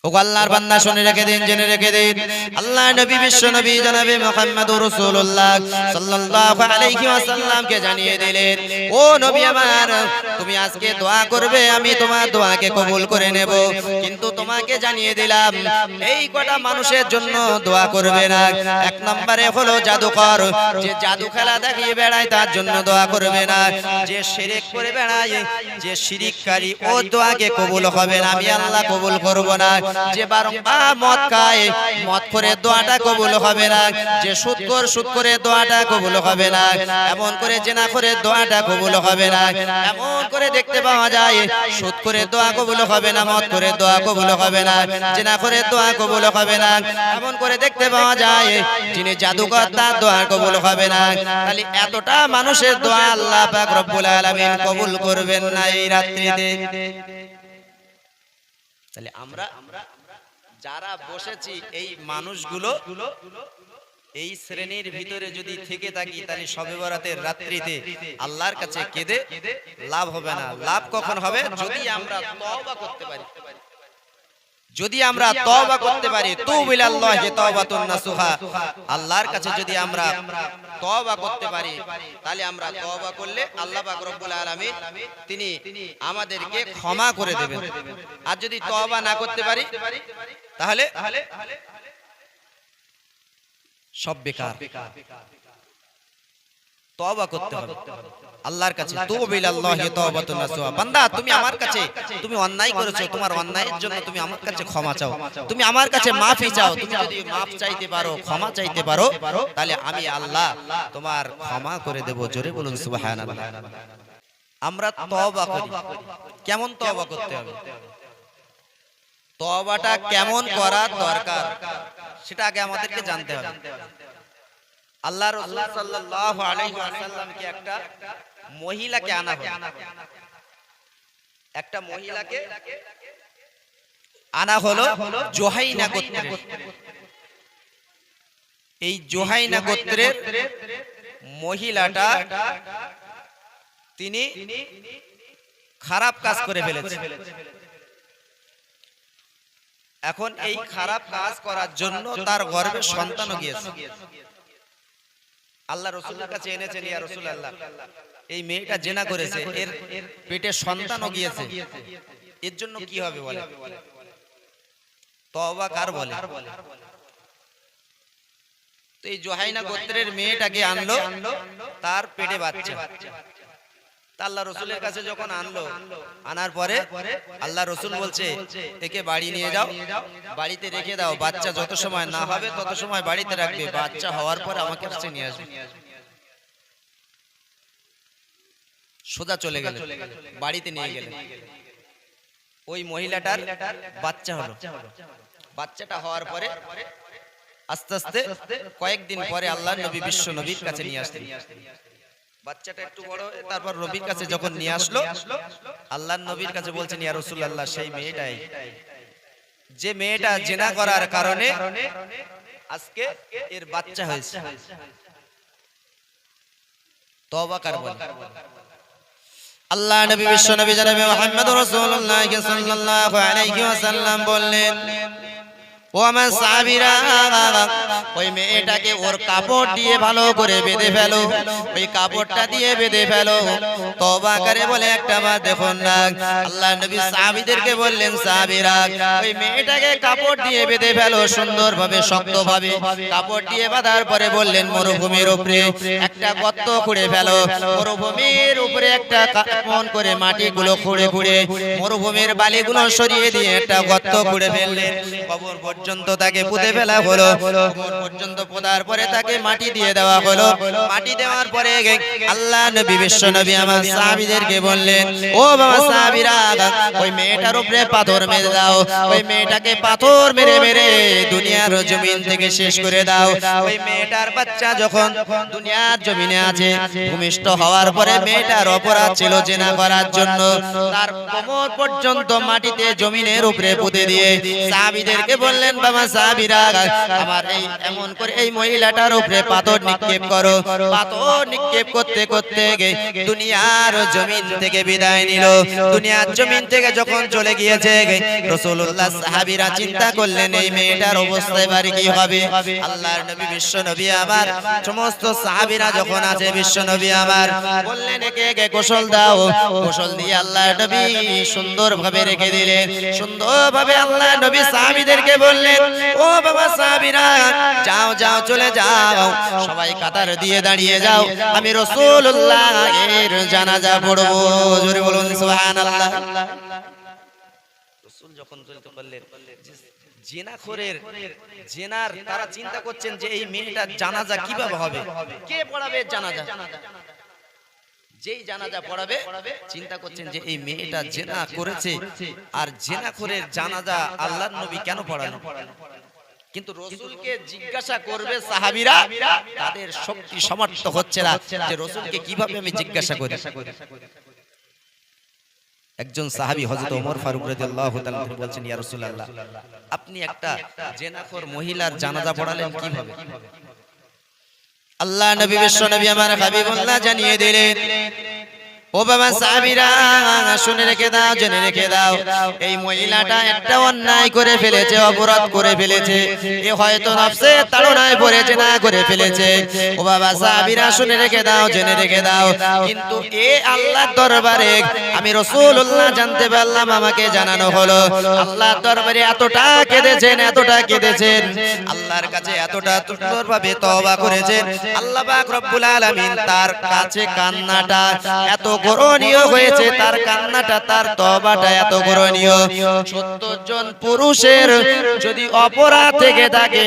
ও আল্লাহর বান্দা শুনে রেখে দিন, জেনে রেখে দিন, আল্লাহ নবী বিশ্ব নবী জনাবে মুহাম্মদুর রাসূলুল্লাহ সাল্লাল্লাহু আলাইহি ওয়াসাল্লামকে জানিয়ে দিলেন, ও নবী আমার, তুমি আজকে দোয়া করবে, আমি তোমার দোয়াকে কবুল করে নেব, কিন্তু তোমাকে জানিয়ে দিলাম এই কটা মানুষের জন্য দোয়া করবে না। এক নম্বরে হলো জাদুকর, যে জাদু খেলা দেখিয়ে বেড়ায় তার জন্য দোয়া করবে না। যে শিরক করে বেড়ায়, যে শিরককারী, ও দোয়াকে কবুল হবে না, আমি আল্লাহ কবুল করব না। যে বারংবার মদ খায়, মদ করে দোয়াটা কবুল হবে না। যে সুদখোর, সুদ করে দোয়াটা কবুল হবে না। এমন করে জিনা করে দোয়াটা কবুল হবে না। এমন করে দেখতে পাওয়া যায় সুদ করে দোয়া কবুল হবে না, মদ করে দোয়া কবুল হবে না, জিনা করে দোয়া কবুল হবে না। এমন করে দেখতে পাওয়া যায় যিনি জাদুকর তার দোয়া কবুল হবে না। তাহলে এতটা মানুষের দোয়া আল্লাহ পাক রব্বুল আলামিন কবুল করবেন না এই রাত্রিতে। তাহলে আমরা যারা বসেছি এই মানুষগুলো এই শ্রেণীর ভিতরে যদি থেকে থাকি, তাহলে শবে বরাতের রাত্রিতে আল্লাহর কাছে কেঁদে লাভ হবে না। লাভ কখন হবে? যদি আমরা তওবা করতে পারি। যদি আমরা তওবা করতে পারি, তুবু ইলাল্লাহি তাওবাতুন নাসুহা, আল্লাহর কাছে যদি আমরা তওবা করতে পারি, তাহলে আমরা তওবা করলে আল্লাহ পাক রব্বুল আলামিন তিনি আমাদেরকে ক্ষমা করে দেবেন। আর যদি তওবা না করতে পারি তাহলে সব বেকার। তওবা করতে হবে আল্লাহর কাছে, তুবু ইলাল্লাহি তাওবাতুন নাসুহা। বান্দা, তুমি আমার কাছে, তুমি অন্যায় করেছো, তোমার অন্যায়ের জন্য তুমি আমার কাছে ক্ষমা চাও, তুমি আমার কাছে মাফি চাও। তুমি যদি মাফ চাইতে পারো, ক্ষমা চাইতে পারো, তাহলে আমি আল্লাহ তোমার ক্ষমা করে দেব। জোরে বলুন সুবহানাল্লাহ। আমরা তওবা করি, কেমন তওবা করতে হবে, তওবাটা কেমন করা দরকার সেটা আগে আমাদেরকে জানতে হবে। আল্লাহ রাসূল সাল্লাল্লাহু আলাইহি ওয়াসাল্লামকে একটা মহিলাকে আনা হলো, একটা মহিলাকে আনা হলো জুহাইনা গোত্রের। এই জুহাইনা গোত্রের মহিলাটা তিনি খারাপ কাজ করে ফেলেছে। এখন এই খারাপ কাজ করার জন্য তার গর্ভে সন্তানও গিয়েছে। আল্লাহ রাসূলের কাছে এনেছেন, ইয়া রাসূলুল্লাহ, এই মেয়েটা জিনা করেছে, এর পেটে সন্তানও গিয়েছে, এর জন্য কি হবে বলে? তওবা কার বলে? তো এই জুহাইনা গোত্রের মেয়েটাকে আনলো, তার পেটে বাচ্চা। আল্লাহ রসুলের কাছে যখন আনলো, আনার পরে আল্লাহ রসুল বলছে, একে বাড়ি নিয়ে যাও, বাড়িতে রেখে দাও, বাচ্চা যত সময় না হবে তত সময় বাড়িতে রাখবে, বাচ্চা হওয়ার পর আমাকে কাছে নিয়ে আসবে। সোজা চলে গেল, বাড়িতে নিয়ে গেলেন। ওই মহিলাটার বাচ্চা হলো। বাচ্চাটা হওয়ার পরে আস্তে আস্তে কয়েকদিন পরে আল্লাহ নবী বিশ্ব নবীর কাছে নিয়ে আসলেন। বাচ্চাটা একটু বড় হয়ে তারপর নবীর কাছে যখন নিয়ে আসলো, আল্লাহর নবীর কাছে বলছেন, ইয়া রাসূলুল্লাহ, সেই মেয়েটাই, যে মেয়েটা জিনা করার কারণে আজকে এর বাচ্চা হয়েছে। তওবা কার বলে? আল্লাহ নবী বিশ্ব নবী জনাবে মুহাম্মদুর রাসূলুল্লাহ সাল্লাল্লাহু আলাইহি ওয়াসাল্লাম বললেন, ও আমার সাহাবীরা, ওই মেয়েটাকে ওর কাপড় দিয়ে ভালো করে বেঁধে ফেলো, ওই কাপড়টা দিয়ে বেঁধে ফেলো। তওবা করে বলে একটা বার দেখুন না, আল্লাহ নবী সাহাবীদেরকে বললেন, সাহাবীরা, ওই মেয়েটাকে কাপড় দিয়ে বেঁধে ফেলো, সুন্দরভাবে শক্তভাবে কাপড় দিয়ে বাঁধার পরে বললেন, মরুভূমির উপরে একটা গর্ত খুঁড়ে ফেলো, মরুভূমির উপরে একটা মন করে মাটিগুলো খুঁড়ে খুঁড়ে মরুভূমির বালিগুলো সরিয়ে দিয়ে একটা গর্ত খুঁড়ে ফেললেন। কবর পর্যন্ত তাকে পুঁতে ফেলা হলো। কবর পর্যন্ত পোঁতার পরে তাকে মাটি দিয়ে দেওয়া হলো। মাটি দেওয়ার পরে আল্লাহ নবী বিশ্ব নবী আমার সাহাবীদেরকে বললেন, ও বাবা সাহাবীরা, ওই মেয়েটার উপরে পাথর মেরে দাও, ওই মেয়েটাকে পাথর মেরে মেরে দুনিয়ার জমিন থেকে শেষ করে দাও। ওই মেয়েটার বাচ্চা যখন দুনিয়ার জমিনে আছে, ভূমিষ্ঠ হওয়ার পরে মেয়েটার অপরাধ ছিল জিনা করার জন্য, তার কোমর পর্যন্ত মাটিতে জমিনের উপরে পুঁতে দিয়ে সাহাবীদেরকে বললেন, বাবা সাহাবীরা আমার এই এমন করে এই মহিলাটার উপরে পাথর নিক্ষেপ করো। পাথর নিক্ষেপ করতে করতে দুনিয়ার জমিন থেকে বিদায় নিল। দুনিয়ার জমিন থেকে যখন চলে গিয়েছে রাসূলুল্লাহ সাহাবীরা চিন্তা করলেন এই মেয়েটার অবস্থা এবারে কি হবে। আল্লাহর নবী বিশ্ব নবী আমার সমস্ত সাহাবীরা যখন আছে বিশ্ব নবী আমার বললেন একে গোসল দাও। গোসল দিয়ে আল্লাহর নবী সুন্দরভাবে রেখে দিলেন। সুন্দরভাবে আল্লাহর নবী সাহাবীদেরকে বললেন ও বাবা সাহাবীরা যাও যাও চলে যাও, সবাই কাতার দিয়ে দাঁড়িয়ে যাও, আমি রাসূলুল্লাহ এর জানাজা পড়বো। জোরে বলুন সুবহানাল্লাহ। রাসূল যখন চলতে বললেন জিনাখোরের জিনার তারা চিন্তা করছেন যে এই মেয়েটার জানাজা কিভাবে হবে, কে পড়াবে জানাজা। যেই জানাজা পড়াবে চিন্তা করছেন যে এই মেয়েটা জিনা করেছে, আর জিনাখোরের জানাজা আল্লাহর নবী কেন পড়ানো। কিন্তু রাসূলকে জিজ্ঞাসা করবে সাহাবীরা, তাদের শক্তি সামর্থ্য হচ্ছে না যে রাসূলকে কিভাবে আমি জিজ্ঞাসা করি। একজন সাহাবী হযরত ওমর ফারুক রাদিয়াল্লাহু তাআলা বলছেন ইয়া রাসূলুল্লাহ আপনি একটা জিনাখোর মহিলার জানাজা পড়ালেন কিভাবে। আল্লাহ নবী বিশ্ব নবী আমার হাবিবুল্লাহ জানিয়ে দিলেন ও বাবা সাহাবীরা শুনে রেখে দাও, জেনে রেখে দাও, এই মহিলাটা একটা অন্যায় করে ফেলেছে, অপরাধ করে ফেলেছে। এ হয়তো নফসে তাড়নায় পড়েছে, না করে ফেলেছে। ও বাবা সাহাবীরা শুনে রেখে দাও, জেনে রেখে দাও, কিন্তু এ আল্লাহর দরবারে আমি রাসূলুল্লাহ জানতে পারলাম, আমাকে জানানো হলো আল্লাহর দরবারে এতটা কেঁদেছেন, এতটা কেঁদেছেন, আল্লাহর কাছে এতটা সুন্দরভাবে তওবা করেছেন। আল্লাহ পাক রব্বুল আলামিন তার কাছে কান্নাটা এত করণীয় হয়েছে, তার কান্নাটা তার তওবাটা এত করণীয়। ৭০ জন পুরুষের যদি অপরাধ থেকে থাকে,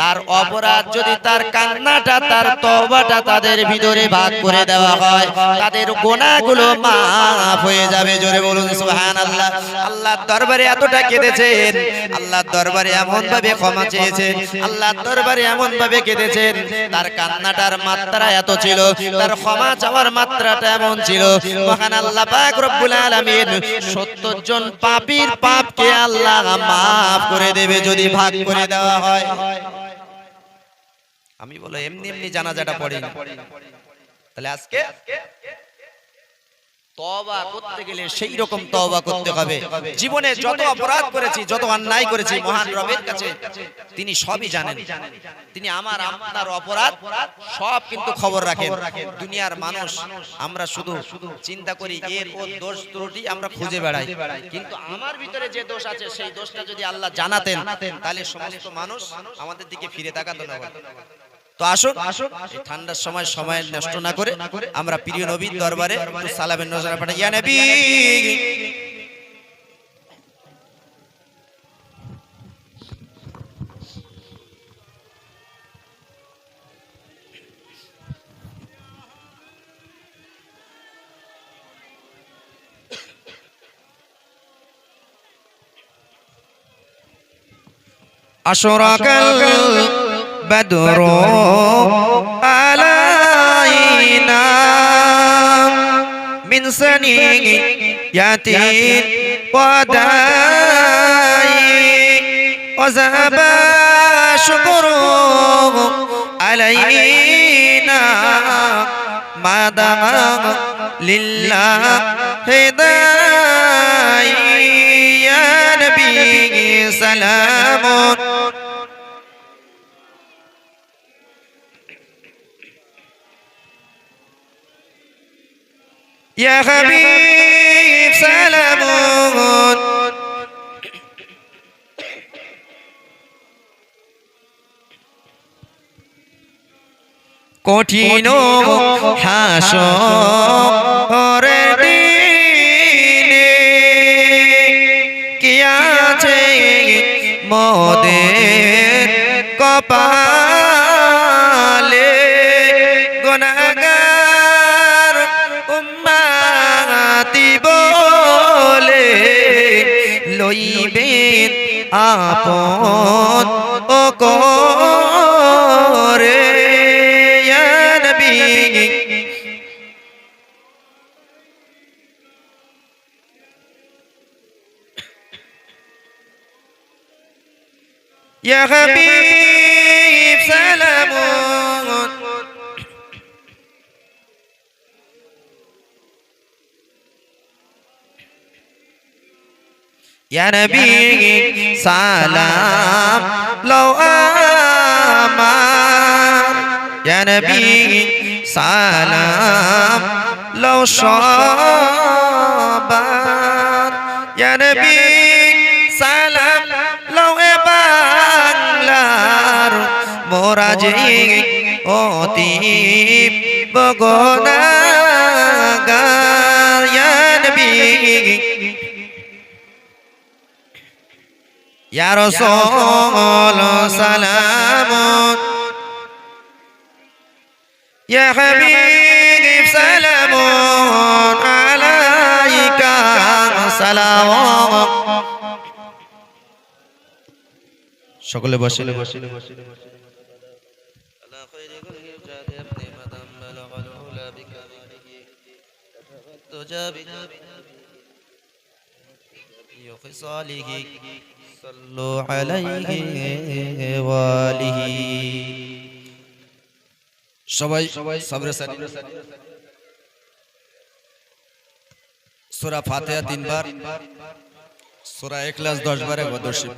তার অপরাধ যদি তার কান্নাটা তার তওবাটা তাদের ভিতরে ভাগ করে দেওয়া হয়, তাদের গুনাহগুলো মাফ হয়ে যাবে। জোরে বলুন সুবহানাল্লাহ। আল্লাহর দরবারে এতটা কেঁদেছেন, আল্লাহর দরবারে এমন ভাবে ক্ষমা চেয়েছেন, আল্লাহর দরবারে এমন ভাবে কেঁদেছেন, তার কান্নাটার মাত্রা এত ছিল, তার ক্ষমা চাওয়ার মাত্রাটা এমন ছিল। মহান আল্লাহ পাক রব্বুল আলামিন ৭০ জন পাপীর পাপকে আল্লাহ মাফ করে দেবে যদি ভাগ করে দেওয়া হয়। আমি বলো এমনি এমনি জানাজাটা পড়ি না। তাহলে আজকে তওবা করতে গেলে সেই রকম তওবা করতে হবে। জীবনে যত অপরাধ করেছি, যত অন্যায় করেছি, মহান রবের কাছে তিনি সবই জানেন। তিনি আমার আপনার অপরাধ সব কিন্তু খবর রাখেন। দুনিয়ার মানুষ আমরা শুধু চিন্তা করি এর ও দোষ ত্রুটি আমরা খুঁজে বেড়াই, কিন্তু আমার ভিতরে যে দোষ আছে সেই দোষটা যদি আল্লাহ জানাতেন তাহলে সমস্ত মানুষ আমাদের দিকে ফিরে তাকাতো না। তো আসুন ঠান্ডার সময় সময় নষ্ট না করে আমরা প্রিয় নবীর দরবারে সালামের নজর পাঠাই। ইয়া নবী আশরাকাল বদরু আলাইনা মিন সানিয়াতিল ওয়াদাই ওয়াজাবা শুকরু আলাইনা মাদামা লিল্লাহি দাই ইয়া নবী সালামুন ইয়া হাবিব সালামুন। কঠিন হাসরের দিনে কি আছে মোদের কপালে, গুনাহগার উম্মতি বলে লইবেন আপন ও করে। ইয়া নবী ইয়া হাবিব সালাম ইয়া নবী সালাম লও আমার ইয়া নবী সালাম লও সবার ইয়া নবী সালাম লও এ বাংলার মোরা যে অতি বগনাগার ইয়া নবী ইয়া রাসূল সালাম ইয়া হাবিব সালাম আলাইকা সালাম সকলে বসে صلوا عليه وآله সবাই সবরে সারি সূরা ফাতিহা 3 বার সূরা ইখলাস 10 বার একবার দর্শন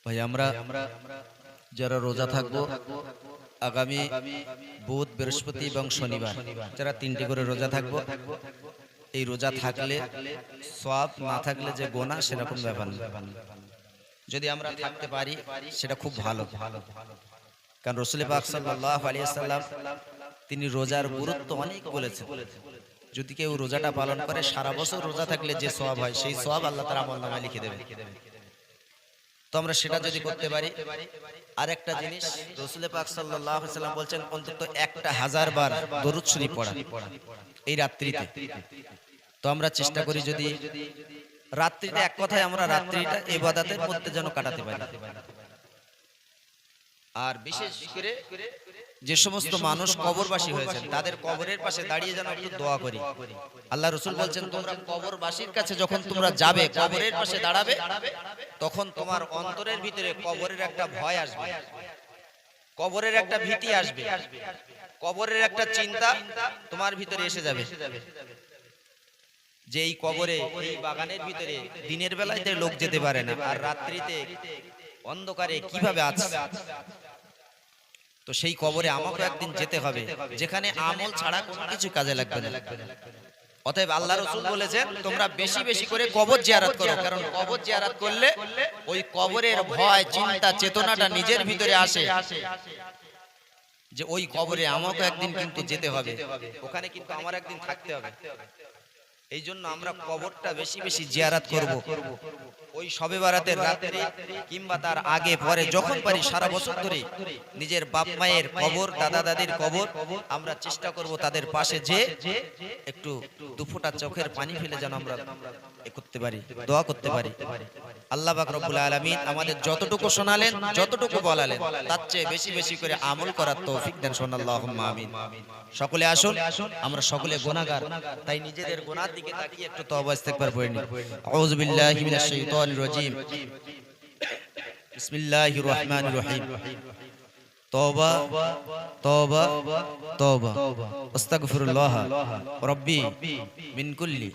ভাই আমরা যারা রোজা থাকবো আগামী বুধ বৃহস্পতি এবং শনিবার যারা 3টি করে রোজা থাকবো এই রোজা থাকলে সওয়াব না থাকলে যে গোনা সেরকম ব্যাপার না যদি আমরা থাকতে পারি সেটা খুব ভালো কারণ রাসূল পাক সাল্লাল্লাহু আলাইহি ওয়াসাল্লাম তিনি রোজার গুরুত্ব অনেক বলেছেন যদি কেউ রোজাটা পালন করে সারা বছর রোজা থাকলে যে সওয়াব হয় সেই সওয়াব আল্লাহ তাআলা আমলনামায় লিখে দেবেন তো আমরা সেটা যদি করতে পারি আর একটা জিনিস রাসূল পাক সাল্লাল্লাহু আলাইহি ওয়াসাল্লাম বলেন অন্তত 1000 বার দরুদ শরীফ পড়া এই রাত্রিতে তো আমরা চেষ্টা করি যদি রাত্রিটা এক কথায় আমরা রাত্রিটা ইবাদতের মধ্যে যেন কাটাতে পারি আর বিশেষ করে যে সমস্ত মানুষ কবরবাসী হয়েছেন তাদের কবরের পাশে দাঁড়িয়ে যেন একটু দোয়া করি আল্লাহ রাসূল বলেন তোমরা কবরবাসীর কাছে যখন তোমরা যাবে কবরের পাশে দাঁড়াবে তখন তোমার অন্তরের ভিতরে কবরের একটা ভয় আসবে কবরের একটা ভীতি আসবে কবরের একটা চিন্তা তোমার ভিতরে এসে যাবে যে এই কবরে এই বাগানের ভিতরে দিনের বেলাতে লোক যেতে পারে না আর রাত্রিতে অন্ধকারে কিভাবে আছে তো সেই কবরে আমাকে একদিন যেতে হবে যেখানে আমল ছাড়া কোনো কিছু কাজে লাগবে না অতএব আল্লাহ রাসূল বলেছেন তোমরা বেশি বেশি করে কবর জিয়ারত করো কারণ কবর জিয়ারত করলে ওই কবরের ভয় চিন্তা চেতনাটা নিজের ভিতরে আসে যে ওই কবরে আমাকে একদিন কিন্তু যেতে হবে ওখানে কিন্তু আমার একদিন থাকতে হবে এই জন্য আমরা কবরটা বেশি বেশি জিয়ারত করব ওই শবে বারাতের রাতে কিংবা তার আগে পরে যখন পারি সারা বছর ধরে নিজের বাপ মায়ের কবর দাদা দাদির কবর আমরা চেষ্টা করব তাদের পাশে যে একটু দুফোঁটা চোখের পানি ফেলে যেন আমরা করতে পারি দোয়া করতে পারি আল্লাহ পাক রব্বুল আলামিন আমাদের যতটুকু শোনালেন যতটুকু বলালেন তার চেয়ে বেশি বেশি করে আমল করার তৌফিক দেন আল্লাহুম্মা আমিন সকলে আসুন আমরা সকলে গুনাহগার তাই নিজেদের গুনাহ দিকে তাকিয়ে একটু তওবা ইস্তিগফার পড়ে নিই আউযু বিল্লাহি মিনাশ শাইতানির রাজীম বিসমিল্লাহির রহমানির রহিম তওবা তওবা তওবা আস্তাগফিরুল্লাহ রব্বি মিন কুল্লি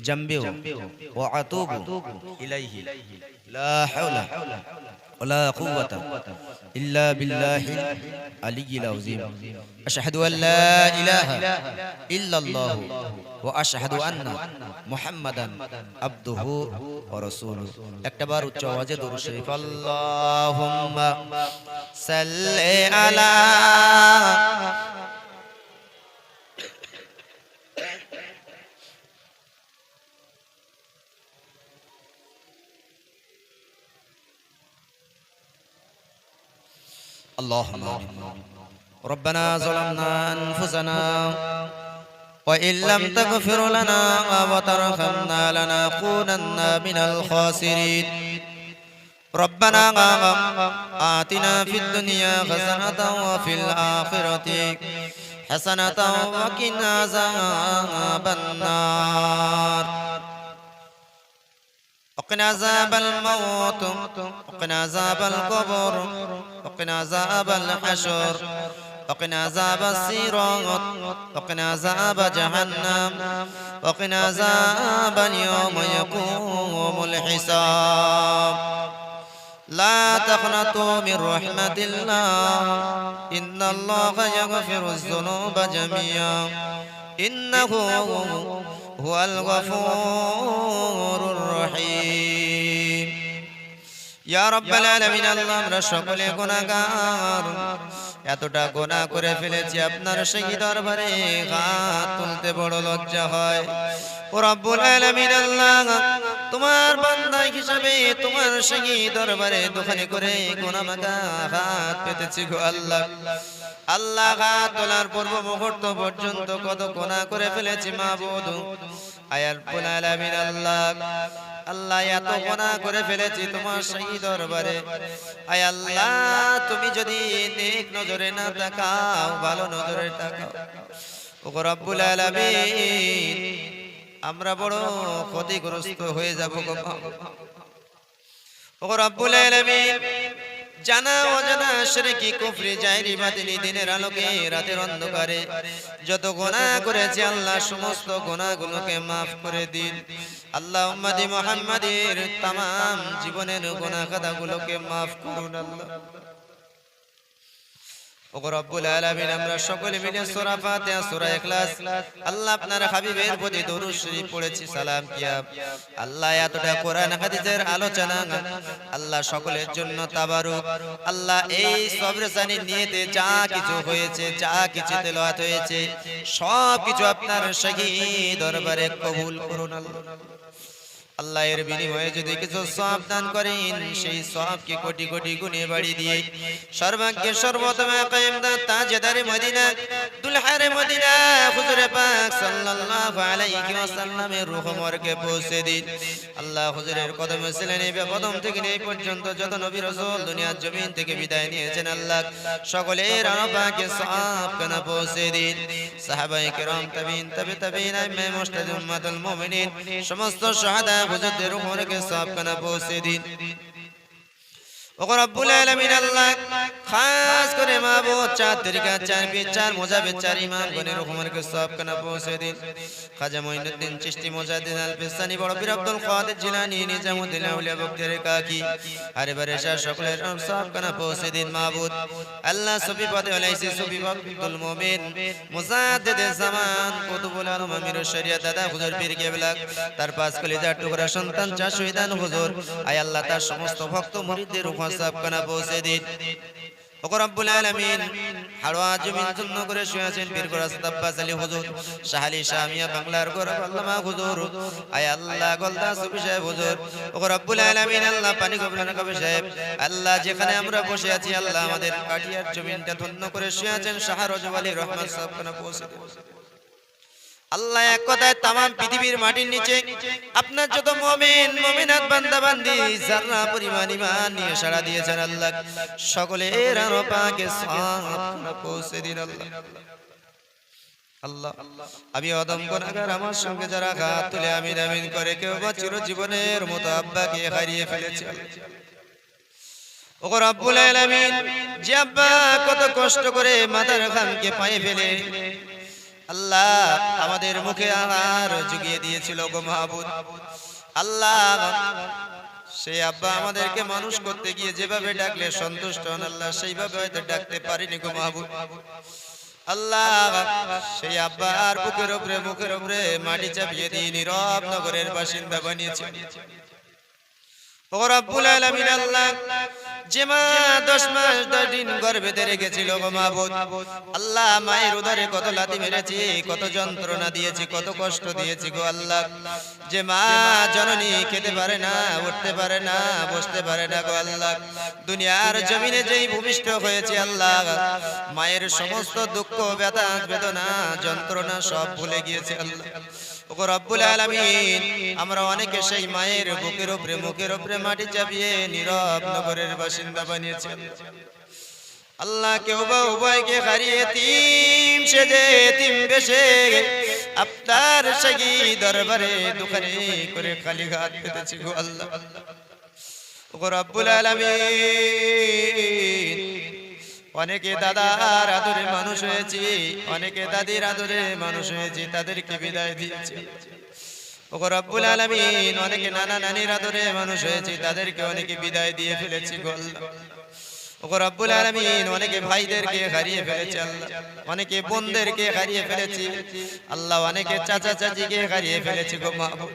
জামবি ওয়া আতুবু ইলাইহি লা হাওলা ওয়ালা কুওয়াতা ইল্লা বিল্লাহিল আলিয়্যিল আযীম আশহাদু আল লা ইলাহা ইল্লাল্লাহ ওয়া আশহাদু আন্না মুহাম্মাদান আবদুহু ওয়া রাসূলুহু। একবার উচ্চ আওয়াজে দরুদ শরীফ আল্লাহুম্মা সাল্লি আলা اللهم ربنا ظلمنا أنفسنا وإن لم تغفر لنا وترحمنا لنكونن من الخاسرين ربنا آتنا في الدنيا حسنة وفي الآخرة حسنة وقنا عذاب النار وقنا عذاب الموت وقنا عذاب القبر وقنا عذاب الحشر وقنا عذاب الصراط وقنا عذاب جهنم وقنا عذاب يوم يقوم الحساب لا تقنطوا من رحمة الله إن الله يغفر الذنوب جميعا إنه هو الغفور الرحيم يا رب العالمين الله আমরা সকলে গুনাহগার এতটা গুনাহ করে ফেলেছি আপনার সেই দরবারে হাত তুলতে বড় লজ্জা হয় ও রব্বুল আলামিন আল্লাহ তোমার বান্দা হিসেবে তোমার সেই দরবারে দোকানে করে গুনাহ মাগা হাত পেতেছি গো আল্লাহ আল্লাহ হাত তোলার পূর্ব মুহূর্ত পর্যন্ত কত গুনাহ করে ফেলেছি মাবুদ আয় রব্বুল আলামিন আল্লাহ আল্লাহ এত গুনাহ করে ফেলেছি তোমার সেই দরবারে আয় আল্লাহ তুমি যদি নেক নজরে না তাকাও ভালো নজরে তাকাও ও রব্বুল আলামিন আমরা বড় ক্ষতিগ্রস্ত হয়ে যাব গো ও রব্বুল আলামিন জানা অজানা শিরকি কুফরি জাহেরি বাতিলি দিনের আলোকে রাতের অন্ধকারে যত গুনাহ করেছি আল্লাহ সমস্ত গুনাহগুলোকে maaf করে দিন আল্লাহ উম্মতি মুহাম্মাদের तमाम জীবনের গুনাহ খাতাগুলোকে maaf করুন আল্লাহ ও রব্বুল আলামিন আমরা সকলে মিলে সূরা ফাতিহা সূরা ইখলাস আল্লাহ আপনার হাবিবের প্রতি দরুদ শরীফ পড়েছি সালাম কিয়া আল্লাহ এতটা কোরআন হাদিসের আলোচনা আল্লাহ সকলের জন্য তাবারুক আল্লাহ এই সবরসানির নিয়তে যা কিছু হয়েছে যা কিছু তেলাওয়াত হয়েছে সব কিছু আপনার সহি দরবারে কবুল করুন আল্লাহ আল্লাহ এর বিনিময়ে যদি কিছু সওয়াব দান করেন সেই সওয়াবকে কোটি কোটি গুণে বাড়িয়ে দিয়ে সর্বাগ্যে সর্বোত্তম কায়েমদার তাজদারে মদিনা দুলহারে মদিনা হুজুরে পাক সাল্লাল্লাহু আলাইহি ওয়াসাল্লামের রূহ মুবারকে পৌঁছে দিন আল্লাহ হুজুরের কদমে ছিলেন এই কদম থেকে এই পর্যন্ত যত নবী রাসূল দুনিয়ার জমিন থেকে বিদায় নিয়েছেন আল্লাহ সকলের আপাকে সওয়াব কানা পৌঁছে দিন সাহাবায়ে কেরাম তাবিঈন তাবিঈন আইম্মে মুজতাহিদ উম্মাতুল মুমিনিন সমস্ত শাহাদা হুজুরদের উমরকে সওয়াব কানা পৌঁছে দিন ও রব্বুল আলামিন আল্লাহ খাস করে মাবুদ চার তরিকা চার পীর চার মুজাহিদ চার ইমাম গণের উমরকে সওয়াব কানা পৌঁছে দিন খাজা মঈনুদ্দিন চিশতি মুজাদ্দিদ আল ফিসানি বড় পীর আব্দুল কাদের জিলানী নিজামুদ্দিন আউলিয়া বক্তের কাকি আরে বারে শাহ সকলের সওয়াব কানা পৌঁছে দিন মাবুদ আল্লাহ সুফি পদে আলাইহি সুফি আব্দুল মুমিন মুজাদ্দিদ জামান কুতুবুল আলম আমির শরিয়ত দাদা হুজুর পীর কেবলা তার পাঁচ কলিজার টুকরা সন্তান চার শহীদান হুজুর আয় আল্লাহ তার সমস্ত ভক্ত মুরিদদের সওয়াব কানা পৌঁছে দিন ও রব্বুল আলামিন হাড়োয়া জমিন জন্য করে শুয়েছেন পীর গোরাস্ত আব্বাস আলী হুজুর শাহ আলী শামিয়া বাংলার গৌরব আল্লামা হুজুর আয় আল্লাহ গলদা সুফি সাহেব হুজুর ও রব্বুল আলামিন আল্লাহ পানি গবলানা কবি সাহেব আল্লাহ যেখানে আমরা বসে আছি আল্লাহ আমাদের কাটিয়ার জমিনটা ধন্য করে শুয়েছেন শাহ রজব আলী রহমান সওয়াব কানা পৌঁছে দিন আল্লাহ এক কথায় तमाम পৃথিবীর মাটির নিচে আপনার যত মুমিন মুমিনাত বান্দা বান্দি যারা পরিমাণ ঈমান নিয়ে সাড়া দিয়েছেন আল্লাহ সকলের পাকে সওয়াব পৌঁছে দিন আল্লাহ আমি আদম গুনাহগার আমার সঙ্গে যারা হাত তুলে আমিন আমিন করে কেউ বা চিরজীবনের মতো আব্বাকে হারিয়ে ফেলেছে ওগো রব্বুল আলামিন, যে আব্বা কত কষ্ট করে মাথার ঘামকে পায়ে ফেলে আল্লাহ আমাদের মুখে আহার জুগিয়ে দিয়েছিল গো মাহবুব আল্লাহ, সেই আব্বা আমাদেরকে মানুষ করতে গিয়ে যেভাবে ডাকলে সন্তুষ্ট হন আল্লাহ, সেইভাবে হয়তো ডাকতে পারিনি গো মাহবুব আল্লাহ। সেই আব্বা আর বুকের উপরে মুখের উপরে মাটি চাপিয়ে দিয়ে নীরব নগরের বাসিন্দা বানিয়েছে ও রব্বুল আলামিন আল্লাহ। যে মা 10 মাস 10 দিন গর্ভে রেখেছিল গো মাহবুব আল্লাহ, মায়ের উদরে কত লাথি মেরেছি, কত যন্ত্রণা দিয়েছি, কত কষ্ট দিয়েছি গো আল্লাহ। যে মা জননী খেতে পারে না, উঠতে পারে না, বসতে পারে না গো আল্লাহ, দুনিয়ার জমিনে যেই ভূমিষ্ঠ হয়েছে আল্লাহ, মায়ের সমস্ত দুঃখ ব্যথা বেদনা যন্ত্রণা সব ভুলে গিয়েছে আল্লাহ। ওগো রব্বুল আলামিন, আমরা অনেকে সেই মায়ের বুকের উপরে মুখের উপরে মাটি চাপিয়ে নীরব নগরের বাসিন্দা বানিয়েছে আল্লাহ। কেউ বা উভয়কে হারিয়ে এতিম সেজে এতিম বেশে আপনার সেই দরবারে দোকানে করে খালি হাত পেতেছি গো আল্লাহ। ওগো রব্বুল আলামিন, অনেকে দাদার আদরে মানুষ হয়েছি, অনেকে দাদির আদরে মানুষ হয়েছি, তাদেরকে বিদায় দিয়েছি ওগো রব্বুল আলামিন। অনেকে নানা নানির আদরে মানুষ হয়েছি, তাদেরকে অনেকে বিদায় দিয়ে ফেলেছি গো আল্লাহ। ওগো রব্বুল আলামিন, অনেকে ভাইদেরকে হারিয়ে ফেলেছে আল্লাহ, অনেকে বোনদেরকে হারিয়ে ফেলেছি আল্লাহ, অনেকে চাচা চাচিকে হারিয়ে ফেলেছি গো মাহবুব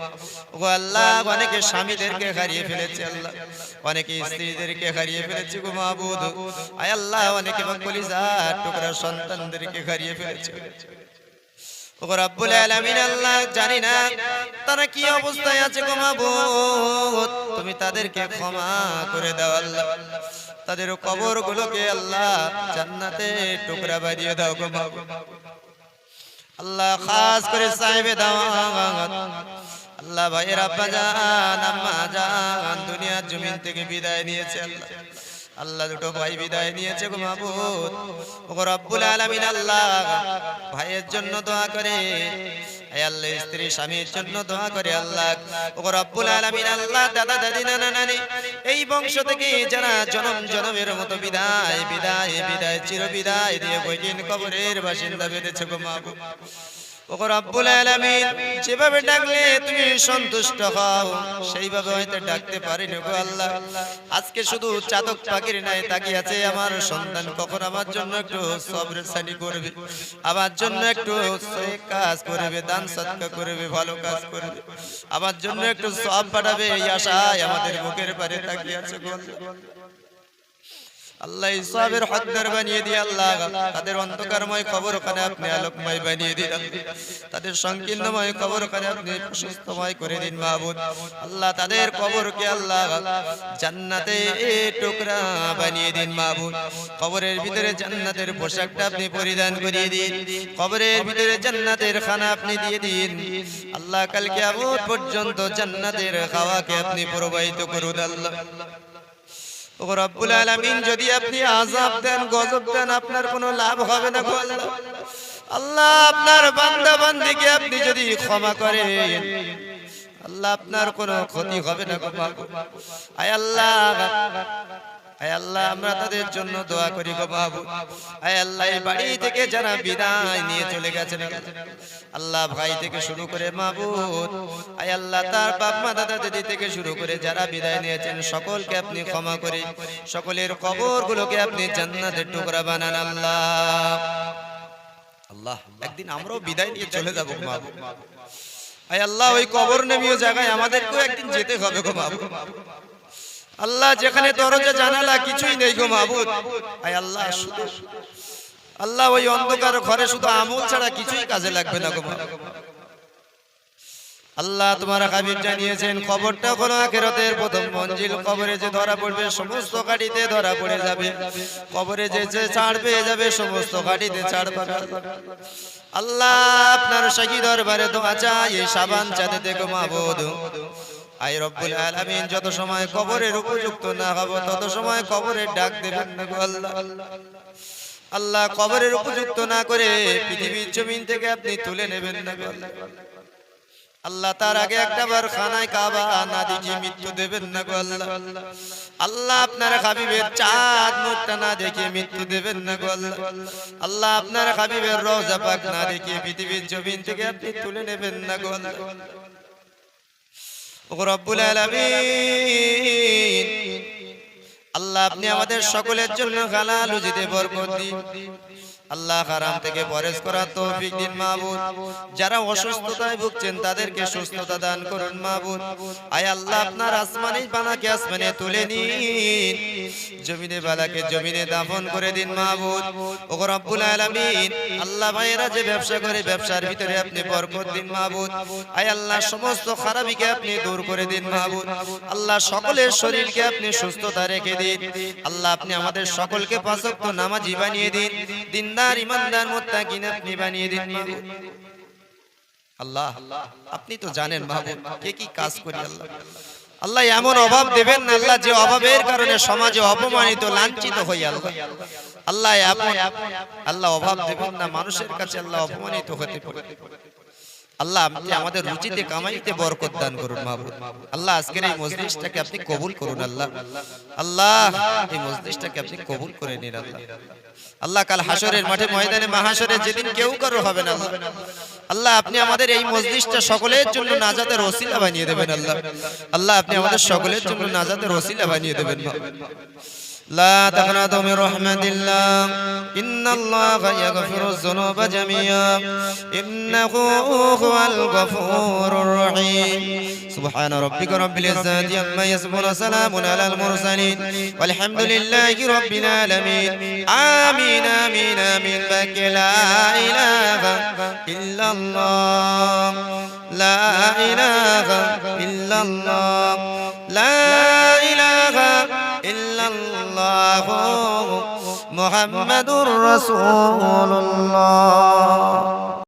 ওগো আল্লাহ, অনেকে স্বামীদেরকে হারিয়ে ফেলেছে আল্লাহ, অনেকে স্ত্রীদেরকে হারিয়ে ফেলেছি গো মাহবুব আয় আল্লাহ, অনেকে কলিজার টুকরা সন্তানদেরকে হারিয়ে ফেলেছে ওগো রব্বুল আলামিন আল্লাহ। জানি না তারা কি অবস্থায় আছে গো মাহবুব, তুমি তাদেরকে ক্ষমা করে দাও আল্লাহ, তাদের কবর গুলোকে আল্লাহ জান্নাতে টুকরা বানিয়ে দাও গো মাহবুব আল্লাহ। খাস করে সাহেবে দাওয়াত আল্লাহ, ভাইয়ের আব্বা জান আম্মা জান দুনিয়ার জমিন থেকে বিদায় নিয়েছে আল্লাহ, আল্লাহ দুটো ভাই বিদায় নিয়েছে গো মাহবুব ওগো রব্বুল আলামিন আল্লাহ। ভাইয়ের জন্য দোয়া করে আয় আল্লাহ, স্ত্রী স্বামীর জন্য দোয়া করে আল্লাহ ওগো রব্বুল আলামিন আল্লাহ। দাদা দাদি নানা নানি এই বংশ থেকে যারা জনম জনমের মতো বিদায় বিদায় বিদায় চির বিদায় দিয়ে কয়দিন কবরের বাসিন্দা বেঁধেছে গো মাহবুব ওগো রব্বুল আলামিন, যেভাবে ডাকলে তুমি সন্তুষ্ট হও সেইভাবে হয়তো ডাকতে পারিনি গো আল্লাহ। আজকে শুধু চাতক পাখির নাই তাকিয়ে আছে আমার সন্তান কখন আমার জন্য একটু সবরের সানি করবে, আমার জন্য একটু কাজ করবে, দান সদকা করবে, ভালো কাজ করবে, আমার জন্য একটু সব পাঠাবে, এই আশায় আমাদের বুকের পারে তাকিয়ে আছে গো আল্লাহ। ইসবের হকদার বানিয়ে দিয়ে আল্লাহ, তাদের অন্ধকারময় কবরখানে আপনি আলোকময় বানিয়ে দিন, তাদের সংকীর্ণময় কবরখানে আপনি প্রশস্তময় করে দিন মাহবুব আল্লাহ। তাদের কবরকে আল্লাহ জান্নাতে টুকরা বানিয়ে দিন মাহবুব। কবরের ভিতরে জান্নাতের পোশাকটা আপনি পরিধান করিয়ে দিন, কবরের ভিতরে জান্নাতের খানা আপনি দিয়ে দিন আল্লাহ। কাল কিয়ামত পর্যন্ত জান্নাতের খাওয়াকে আপনি প্রবাহিত করুন আল্লাহ ওগো রব্বুল আলামিন। যদি আপনি আযাব দেন, গজব দেন, আপনার কোনো লাভ হবে না গো আল্লাহ। আল্লাহ, আপনার বান্দা বান্দীকে আপনি যদি ক্ষমা করেন আল্লাহ, আপনার কোনো ক্ষতি হবে না গো মাহবুব আয় আল্লাহ। আয় আল্লাহ, আমরা তাদের জন্য দোয়া করি গো মাহবুব আয় আল্লাহ। এই বাড়ি থেকে যারা বিদায় নিয়ে চলে গেছেন আল্লাহ, ভাই থেকে শুরু করে মাহবুব আয় আল্লাহ, তার বাপ মা দাদা দিদি থেকে শুরু করে যারা বিদায় নিয়েছেন সকলকে আপনি ক্ষমা করে সকলের কবরগুলোকে আপনি জান্নাতের টুকরা বানান আল্লাহ। আল্লাহ, একদিন আমরাও বিদায় নিয়ে চলে যাব মাহবুব আয় আল্লাহ, ওই কবর নেমিও জায়গায় আমাদেরকেও একদিন যেতে হবে গো মাহবুব আল্লাহ। যেখানে দরজা জানালা কিছুই নেই গো মাহবুব আয় আল্লাহ, আল্লাহ ওই অন্ধকার ঘরে শুধু আমল ছাড়া কিছুই কাজে লাগবে না গো মাহবুব আল্লাহ। তোমার হাবিব জানিয়েছেন কবরটা হলো আখিরাতের প্রথম মঞ্জিল, কবরে যে ধরা পড়বে সমস্ত ঘাটিতে ধরা পড়ে যাবে, কবরে যে ছাড় পেয়ে যাবে সমস্ত ঘাটিতে ছাড় পাবে আল্লাহ। আপনার শাহী দরবারে দোয়া চাই এই শাবান চাঁদে দেখো মাহবুব আয় রব্বুল আলামিন। যত সময় কবরের উপযুক্ত না হব তত সময় কবরের ডাক দেবেন না গো আল্লাহ। আল্লাহ, কবরের উপযুক্ত না করে পৃথিবীর জমিন থেকে আপনি তুলে নেবেন না গো আল্লাহ। আল্লাহ তার আগে একটাবার খানায় কাবা না দেখে মৃত্যু দেবেন না গো আল্লাহ। আল্লাহ আপনার হাবিবের চাঁদ মুখটা না দেখে মৃত্যু দেবেন না গো আল্লাহ। আল্লাহ আপনার হাবিবের রওজা পাক না দেখে পৃথিবীর জমিন থেকে আপনি তুলে নেবেন না গো আল্লাহ। ও রব্বুল আলামিন, আল্লাহ আপনি আমাদের সকলের জন্য হালাল রুজিতে বরকত দিন। আল্লাহ হারাম থেকে পরহেজ করার তৌফিক দিন মাবুদ। যারা অসুস্থতায় ভুগছেন তাদেরকে সুস্থতা দান করুন মাবুদ। আয় আল্লাহ আপনার আসমানে বানাকে আসমানে তুলে নিন, জমিনে বালাকে জমিনে দাফন করে দিন মাবুদ। ও রব্বুল আলামিন, আল্লাহ ভাইয়েরা যে ব্যবসা করে ব্যবসার ভিতরে আপনি বরকত দিন মাবুদ। আয় আল্লাহ সমস্ত খারাপিকে আপনি দূর করে দিন মাবুদ। আল্লাহ সকলের শরীরকে আপনি সুস্থতা রেখে দিন। আল্লাহ আপনি আমাদের সকলকে পাঁচ ওয়াক্ত নামাজি বানিয়ে দিন, দিনদার ইমানদার মুত্তাকিন আপনি বানিয়ে দিন মাবুদ। আল্লাহ আপনি তো জানেন মাবুদ কে কি কাজ করি। আল্লাহ আল্লাহ এমন অভাব দেবেন না আল্লাহ যে অভাবের কারণে সমাজে অপমানিত লাঞ্ছিত হই। আল্লাহ আল্লাহ আল্লাহ অভাব দেবেন না মানুষের কাছে আল্লাহ অপমানিত হতে পারে। আল্লাহ আপনি আমাদের রুচিতে কামাইতে বরকত দান করুন মাবুদ। আল্লাহ আজকের এই মজলিসটাকে আপনি কবুল করুন। আল্লাহ আল্লাহ এই মজলিসটাকে আপনি কবুল করে নিন। আল্লাহ আল্লাহ কাল হাসরের মাঠে ময়দানে মাহাশরে যেদিন কেউ কারো হবে না আল্লাহ, আল্লাহ আপনি আমাদের এই মজলিসটা সকলের জন্য নাজাতের ওসিলা বানিয়ে দেবেন। আল্লাহ আল্লাহ আপনি আমাদের সকলের জন্য নাজাতের ওসিলা বানিয়ে দেবেন। لا تقنطوا من رحمة الله إن الله يغفر الذنوب جميعا إنه هو الغفور الرحيم سبحان ربك رب العزة عما يصفون وسلام على المرسلين والحمد لله رب العالمين آمين آمين آمين بك لا إله إلا الله لا إله إلا الله لا إله إلا الله محمد رسول الله।